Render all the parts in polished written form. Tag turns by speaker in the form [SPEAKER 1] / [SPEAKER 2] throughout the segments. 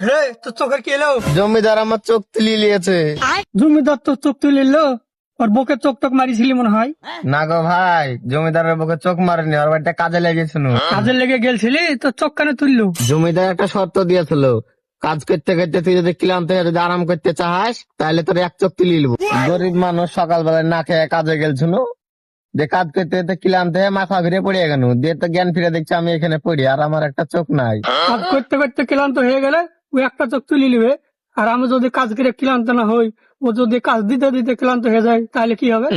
[SPEAKER 1] রে তোর চোখের কি এলো?
[SPEAKER 2] জমিদার আমার চোখ তুলি লিয়েছে।
[SPEAKER 1] জমিদার তোর চোখ তুলে এলো? ওর বুকে চোখ টক মারিছিলি মনে হয়।
[SPEAKER 2] না গো ভাই, জমিদারের বুকে চোখ মারেনি, ওর বাড়িটা কাজে লেগেছিল।
[SPEAKER 1] কাজে লেগে গেলছিলি তোর চোখ কানে তুললো?
[SPEAKER 2] জমিদার একটা শর্ত দিয়েছিল, কাজ করতে করতে তুই যদি ক্লান্ত হয়ে যদি আরাম করতে চাস তাহলে তোর এক চোখ তুলি নিবো। গরিব মানুষ সকালবেলায় না খেয়ে কাজে গেলছিল, যে কাজ করতে করতে ক্লান্ত হয়ে মাথা ঘুরে পড়ে গেল, দিয়ে তো জ্ঞান ফিরে দেখছি আমি এখানে পড়ি আর আমার একটা চোখ নাই।
[SPEAKER 1] কাজ করতে করতে ক্লান্ত হয়ে গেলে ও একটা চোখ তুলে নিবে, আর আমি যদি কাজ করে ক্লান্ত না হই, ও যদি কাজ দিতে দিতে ক্লান্ত হয়ে যায় তাহলে কি হবে?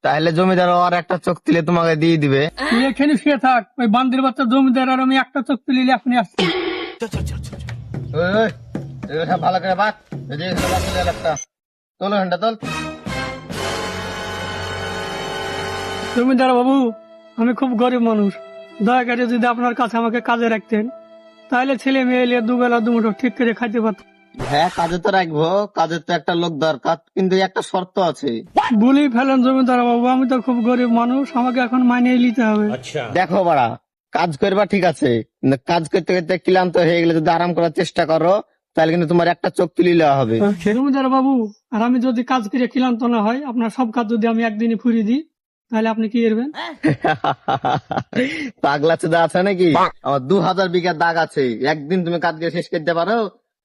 [SPEAKER 2] তাহলে জমিদার আর একটা চোখ তুলে তোমাকে দিয়ে দিবে।
[SPEAKER 1] তুই এখানে শুয়ে থাক, ওই বান্দির বাচ্চা জমিদার আর আমি একটা চোখ তুলিলে আপনি আসছি।
[SPEAKER 2] ওই, ওই, এগুলো সব ভালো করে বাক, এই যে এগুলো বাক দিলে একটা। তোল ঘন্টা তোল।
[SPEAKER 1] জমিদার বাবু, আমি খুব গরিব মানুষ, দয়া করে যদি আপনার কাছে আমাকে কাজে রাখতেন তাহলে ছেলে মেয়ে এলে দুবেলা দুমুঠো ঠিক করে খাইতে পারতাম।
[SPEAKER 2] হ্যাঁ, কাজে তো রাখবো, কাজের তো একটা লোক দরকার, কিন্তু একটা শর্ত আছে।
[SPEAKER 1] বলি ফেলেন জমিদার বাবু, আমি তো খুব গরিব মানুষ, আমাকে এখন মানিয়ে নিতে হবে।
[SPEAKER 2] দেখো বাড়া, কাজ করবা ঠিক আছে, কিন্তু কাজ করতে করতে ক্লান্ত হয়ে গেলে যদি আরাম করার চেষ্টা করো তাহলে কিন্তু তোমার একটা চোখ তুলে নেওয়া হবে।
[SPEAKER 1] জমিদার বাবু, আর আমি যদি কাজ করে ক্লান্ত না হয়, আপনার সব কাজ যদি আমি একদিনে ফুরিয়ে দিই তাহলে আপনি কি করবেন?
[SPEAKER 2] পাগলা চোদা আছে নাকি? আমার 2000 বিঘা দাগ আছে, একদিন তুমি কাজ করে শেষ করতে পারো?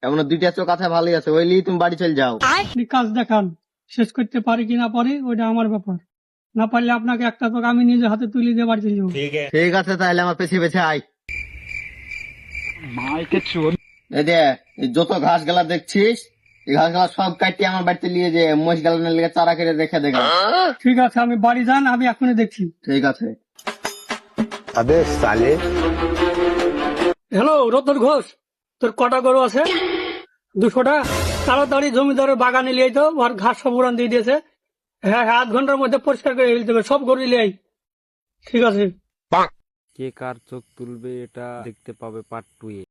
[SPEAKER 2] এমন 2টা চোখ আছে, ভালোই আছে, ওই নিয়ে তুমি বাড়ি চলে যাও।
[SPEAKER 1] আপনি কাজ দেখান, শেষ করতে পারি কি না পারি ওইটা আমার ব্যাপার, না পারলে আপনাকে একটা চোখ আমি নিজে হাতে তুলে দিয়ে বাড়ি চলে যাবো।
[SPEAKER 2] ঠিক আছে, তাহলে আমার পেছে পেছে আয়। এই যে, এই যত ঘাস গালা দেখছিস, এই ঘাস গালা সব কাটিয়ে আমার বাড়িতে নিয়ে যে মোষ গালানোর লেগে চারা কেটে রেখে দেখা।
[SPEAKER 1] ঠিক আছে, আমি বাড়ি যান, আমি এখনই দেখছি।
[SPEAKER 2] ঠিক আছে।
[SPEAKER 1] হ্যালো রতন ঘোষ, তোর কটা গরু আছে? 200টা। তাড়াতাড়ি জমিদারের বাগানে লিয়ে তো, আর ঘাস সব উড়ান দিয়ে দিয়েছে। হ্যাঁ হ্যাঁ, 8 ঘন্টার মধ্যে পরিষ্কার করে ফেলতে হবে, সব গরু লিয়ে আই। ঠিক আছে।
[SPEAKER 3] কে কার চোখ তুলবে এটা দেখতে পাবে পার্ট 2 এ।